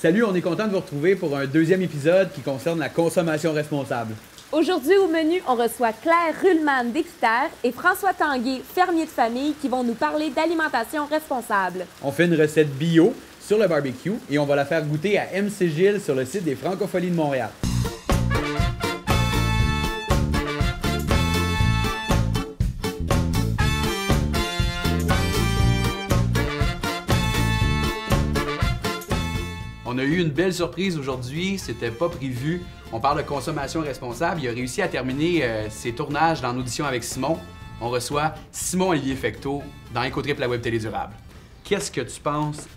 Salut, on est content de vous retrouver pour un deuxième épisode qui concerne la consommation responsable. Aujourd'hui au menu, on reçoit Claire Ruhlmann d'Équiterre et François Tanguay, fermier de famille, qui vont nous parler d'alimentation responsable. On fait une recette bio sur le barbecue et on va la faire goûter à MC Gilles sur le site des Francopholies de Montréal. On a eu une belle surprise aujourd'hui, c'était pas prévu. On parle de consommation responsable. Il a réussi à terminer ses tournages dans l'audition avec Simon. On reçoit Simon-Olivier Fecteau dans Écotrip, la web télé durable. Qu'est-ce que tu penses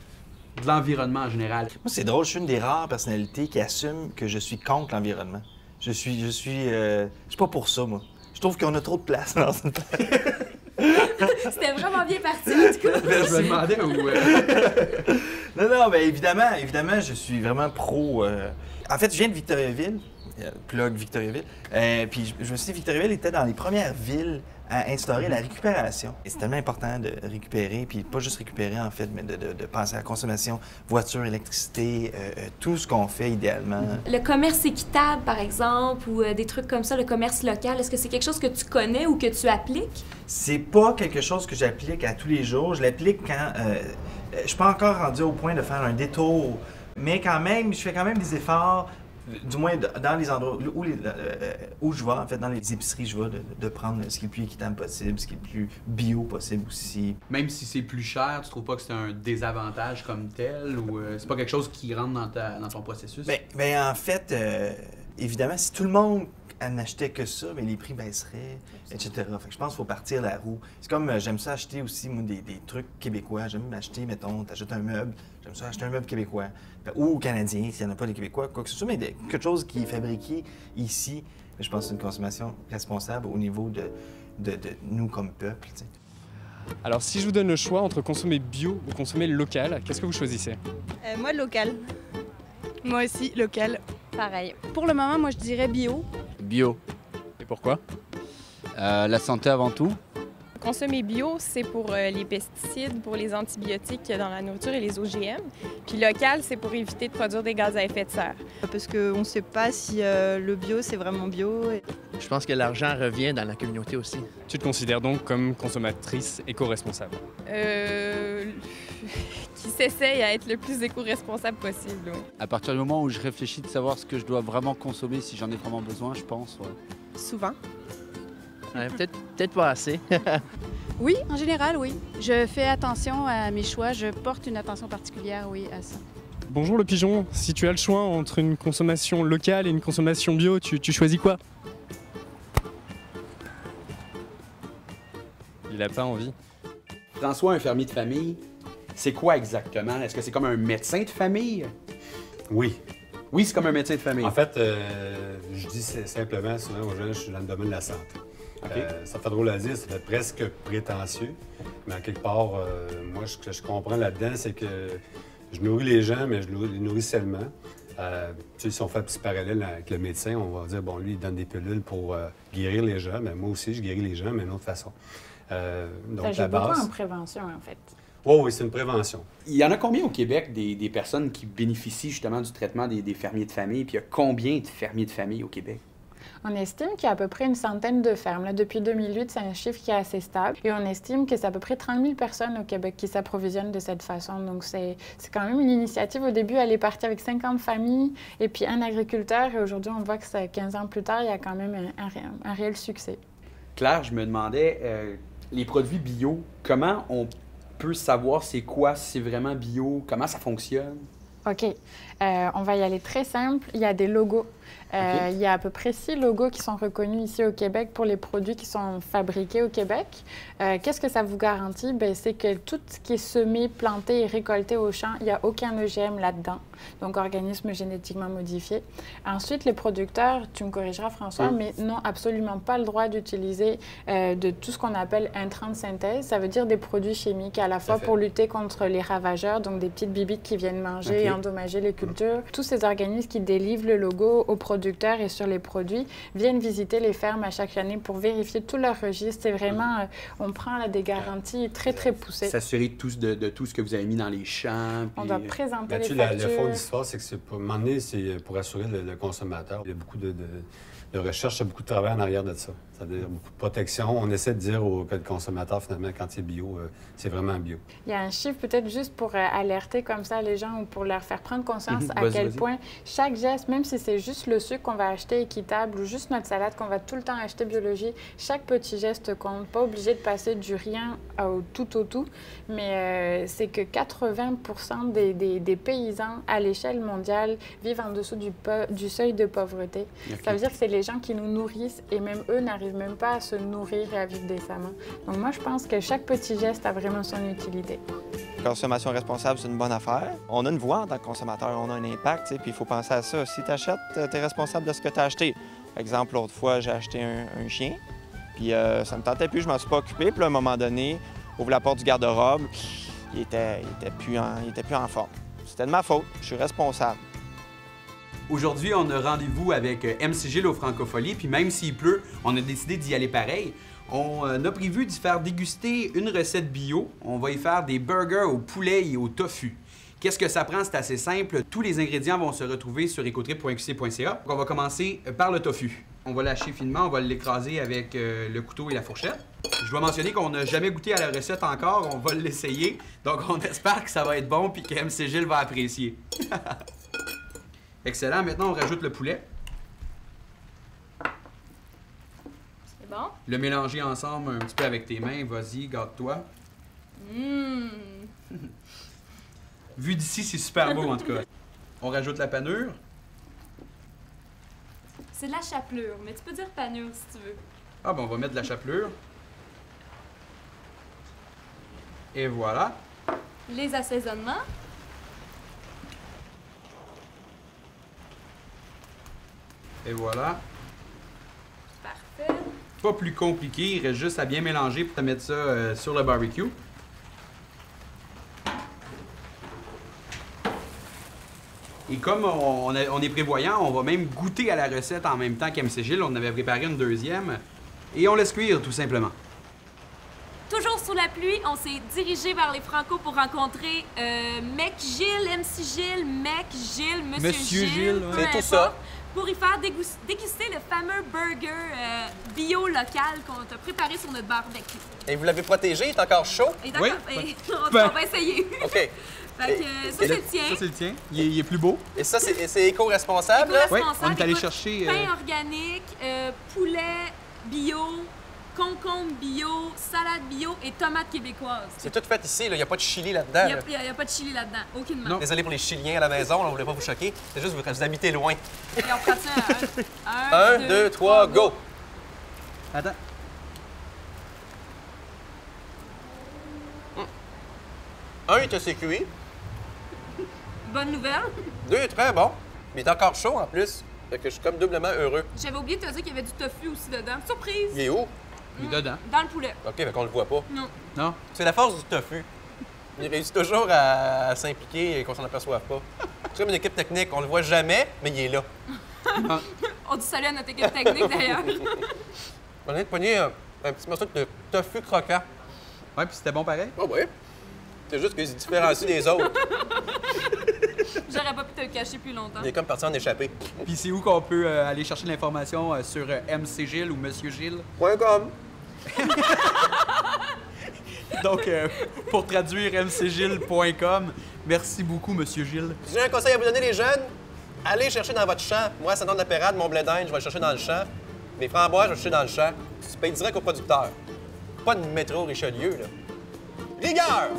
de l'environnement en général? Moi, c'est drôle, je suis une des rares personnalités qui assume que je suis contre l'environnement. Je suis pas pour ça, moi. Je trouve qu'on a trop de place dans une place. C'était vraiment bien parti, en tout cas. Je me demandais où... Non, mais évidemment, je suis vraiment pro... En fait, je viens de Victoriaville, plug Victoriaville, puis je me suis dit, Victoriaville était dans les premières villes à instaurer la récupération. Et c'est tellement important de récupérer, puis pas juste récupérer, en fait, mais de penser à la consommation, voiture, électricité, tout ce qu'on fait idéalement. Le commerce équitable, par exemple, ou des trucs comme ça, le commerce local, est-ce que c'est quelque chose que tu connais ou que tu appliques? C'est pas quelque chose que j'applique à tous les jours. Je l'applique quand... je suis pas encore rendu au point de faire un détour, mais quand même, je fais quand même des efforts, du moins dans les endroits où je vais, en fait, dans les épiceries, je vais de prendre ce qui est le plus équitable possible, ce qui est le plus bio possible aussi. Même si c'est plus cher, tu trouves pas que c'est un désavantage comme tel ou c'est pas quelque chose qui rentre dans ton processus? Ben en fait, évidemment, si tout le monde n'achetait que ça, mais les prix baisseraient, etc. Fait que je pense qu'il faut partir la roue. C'est comme, j'aime ça acheter aussi, moi, des trucs québécois. J'aime acheter, mettons, t'achètes un meuble, j'aime ça acheter un meuble québécois. Ou canadien, s'il n'y en a pas des Québécois, quoi que ce soit, mais quelque chose qui est fabriqué ici. Je pense que c'est une consommation responsable au niveau de nous comme peuple, t'sais. Alors, si je vous donne le choix entre consommer bio ou consommer local, qu'est-ce que vous choisissez? Moi, local. Moi aussi, local. Pareil. Pour le moment, moi, je dirais bio. Bio. Et pourquoi? La santé avant tout. Consommer bio, c'est pour les pesticides, pour les antibiotiques dans la nourriture et les OGM. Puis local, c'est pour éviter de produire des gaz à effet de serre. Parce qu'on ne sait pas si le bio, c'est vraiment bio. Je pense que l'argent revient dans la communauté aussi. Tu te considères donc comme consommatrice éco-responsable? Qui s'essaye à être le plus éco-responsable possible. Oui. À partir du moment où je réfléchis de savoir ce que je dois vraiment consommer, si j'en ai vraiment besoin, je pense, ouais. Souvent. Peut-être pas assez. Oui, en général, oui. Je fais attention à mes choix. Je porte une attention particulière, oui, à ça. Bonjour le pigeon, si tu as le choix entre une consommation locale et une consommation bio, tu choisis quoi? Il n'a pas envie. François, un fermier de famille, c'est quoi exactement? Est-ce que c'est comme un médecin de famille? Oui. Oui, c'est comme un médecin de famille. En fait, je dis simplement, souvent aux gens, je suis dans le domaine de la santé. Okay. Ça fait drôle à dire, ça fait presque prétentieux, mais en quelque part, moi, ce que je comprends là-dedans, c'est que je nourris les gens, mais je les nourris seulement. Tu sais, si on fait un petit parallèle avec le médecin, on va dire, bon, lui, il donne des pilules pour guérir les gens, mais moi aussi, je guéris les gens, mais d'une autre façon. Donc, ça joue beaucoup en prévention, en fait. Oui, c'est une prévention. Il y en a combien au Québec des personnes qui bénéficient justement du traitement des fermiers de famille? Puis il y a combien de fermiers de famille au Québec? On estime qu'il y a à peu près une centaine de fermes. Là, depuis 2008, c'est un chiffre qui est assez stable. Et on estime que c'est à peu près 30 000 personnes au Québec qui s'approvisionnent de cette façon. Donc, c'est quand même une initiative. Au début, elle est partie avec 50 familles et puis un agriculteur. Et aujourd'hui, on voit que 15 ans plus tard, il y a quand même un réel succès. Claire, je me demandais, les produits bio, comment on peut savoir c'est quoi, si c'est vraiment bio, comment ça fonctionne? OK. On va y aller très simple. Il y a des logos. Okay. Il y a à peu près 6 logos qui sont reconnus ici au Québec pour les produits qui sont fabriqués au Québec. Qu'est-ce que ça vous garantit? Bien, c'est que tout ce qui est semé, planté et récolté au champ, il n'y a aucun OGM là-dedans, donc organisme génétiquement modifié. Ensuite, les producteurs, tu me corrigeras François, mais n'ont absolument pas le droit d'utiliser de tout ce qu'on appelle intrants de synthèse. Ça veut dire des produits chimiques à la fois pour lutter contre les ravageurs, donc des petites bibites qui viennent manger endommager les cultures. Tous ces organismes qui délivrent le logo aux producteurs et sur les produits viennent visiter les fermes à chaque année pour vérifier tout leur registre. C'est vraiment, on prend là, des garanties très, très poussées. S'assurer de tout ce que vous avez mis dans les champs. On doit présenter les Le factures. fond de l'histoire, c'est que c'est pour m'emmener, c'est pour assurer le consommateur. Il y a beaucoup de recherche, il y a beaucoup de travail en arrière de ça. C'est-à-dire beaucoup de protection. On essaie de dire que le consommateur, finalement, quand c'est bio, c'est vraiment bio. Il y a un chiffre peut-être juste pour alerter comme ça les gens ou pour leur faire prendre conscience à quel point chaque geste, même si c'est juste le sucre qu'on va acheter équitable ou juste notre salade qu'on va tout le temps acheter biologique, chaque petit geste compte. Pas obligé de passer du rien au tout, mais c'est que 80% des paysans à l'échelle mondiale vivent en dessous du seuil de pauvreté. Okay. Ça veut dire que c'est les gens qui nous nourrissent et même eux n'arrivent même pas à se nourrir et à vivre décemment. Donc moi, je pense que chaque petit geste a vraiment son utilité. Consommation responsable, c'est une bonne affaire. On a une voix en tant que consommateur, on a un impact, puis il faut penser à ça. Si tu achètes, tu es responsable de ce que tu as acheté. Par exemple, l'autre fois, j'ai acheté un chien, puis ça me tentait plus, je m'en suis pas occupé. Puis à un moment donné, ouvre la porte du garde-robe, il était plus en forme. C'était de ma faute, je suis responsable. Aujourd'hui, on a rendez-vous avec MC Gilles au Francophonie, puis même s'il pleut, on a décidé d'y aller pareil. On a prévu d'y faire déguster une recette bio. On va y faire des burgers au poulet et au tofu. Qu'est-ce que ça prend? C'est assez simple. Tous les ingrédients vont se retrouver sur ecotrip.qc.ca. On va commencer par le tofu. On va l'hacher finement, on va l'écraser avec le couteau et la fourchette. Je dois mentionner qu'on n'a jamais goûté à la recette encore, on va l'essayer. Donc on espère que ça va être bon puis que MC Gilles va apprécier. Excellent. Maintenant, on rajoute le poulet. C'est bon? Le mélanger ensemble un petit peu avec tes mains. Vas-y, garde-toi. Vu d'ici, c'est super beau, en tout cas. On rajoute la panure. C'est de la chapelure, mais tu peux dire panure si tu veux. Ah, ben on va mettre de la chapelure. Et voilà. Les assaisonnements. Et voilà. Parfait. Pas plus compliqué, il reste juste à bien mélanger pour te mettre ça sur le barbecue. Et comme on est prévoyant, on va même goûter à la recette en même temps qu'MC Gilles. On avait préparé une deuxième. Et on laisse cuire, tout simplement. Toujours sous la pluie, on s'est dirigé vers les Franco pour rencontrer Mec Gilles, MC Gilles, Mec Gilles, Monsieur Gilles. C'est tout ça. Pour y faire déguster le fameux burger bio local qu'on t'a préparé sur notre barbecue. Et vous l'avez protégé, il est encore chaud? Et d'accord, on va essayer. OK. Fait que, ça, c'est le tien. Ça, c'est le tien. Il est plus beau. Et ça, c'est éco-responsable? Oui, on est allé chercher... Pain organique, poulet bio, concombre bio, salade bio et tomates québécoises. C'est tout fait ici, il n'y a pas de chili là-dedans. Il n'y a pas de chili là-dedans, aucunement. Non. Désolé pour les Chiliens à la maison, on ne voulait pas vous choquer. C'est juste que vous habitez loin. Et on prend ça à 1, 2, 3, go! Attends. Un, il était cuit. Bonne nouvelle. 2, très bon. Mais il est encore chaud en plus. Fait que je suis comme doublement heureux. J'avais oublié de te dire qu'il y avait du tofu aussi dedans. Surprise! Il est où? Il est dedans. Dans le poulet. OK, fait qu'on le voit pas. Non. Non? C'est la force du tofu. Il réussit toujours à s'impliquer et qu'on s'en aperçoive pas. C'est comme une équipe technique, on le voit jamais, mais il est là. On dit salut à notre équipe technique d'ailleurs. On a de pogner un petit morceau de tofu croquant. Ouais, puis c'était bon pareil? Ah ouais. C'est juste qu'il se différencie des autres. J'aurais pas pu te le cacher plus longtemps. Il est comme parti en échappée. Puis c'est où qu'on peut aller chercher l'information sur MC Gilles ou Monsieur Gilles? .com. Donc, pour traduire mcgilles.com, merci beaucoup, Monsieur Gilles. J'ai un conseil à vous donner, les jeunes. Allez chercher dans votre champ. Moi, ça donne la pérade, mon blé d'Inde, je vais le chercher dans le champ. Les framboises, je vais le chercher dans le champ. Tu payes direct au producteur. Pas de métro Richelieu, là. Rigueur!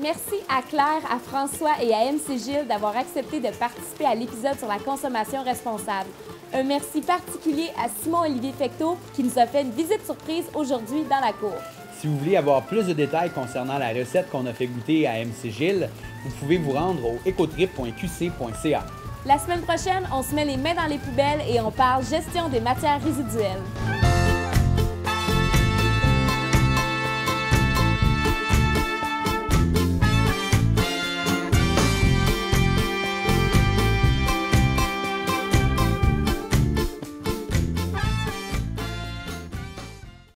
Merci à Claire, à François et à MC Gilles d'avoir accepté de participer à l'épisode sur la consommation responsable. Un merci particulier à Simon-Olivier Fecteau qui nous a fait une visite surprise aujourd'hui dans la cour. Si vous voulez avoir plus de détails concernant la recette qu'on a fait goûter à MC Gilles, vous pouvez vous rendre au ecotrip.qc.ca. La semaine prochaine, on se met les mains dans les poubelles et on parle gestion des matières résiduelles.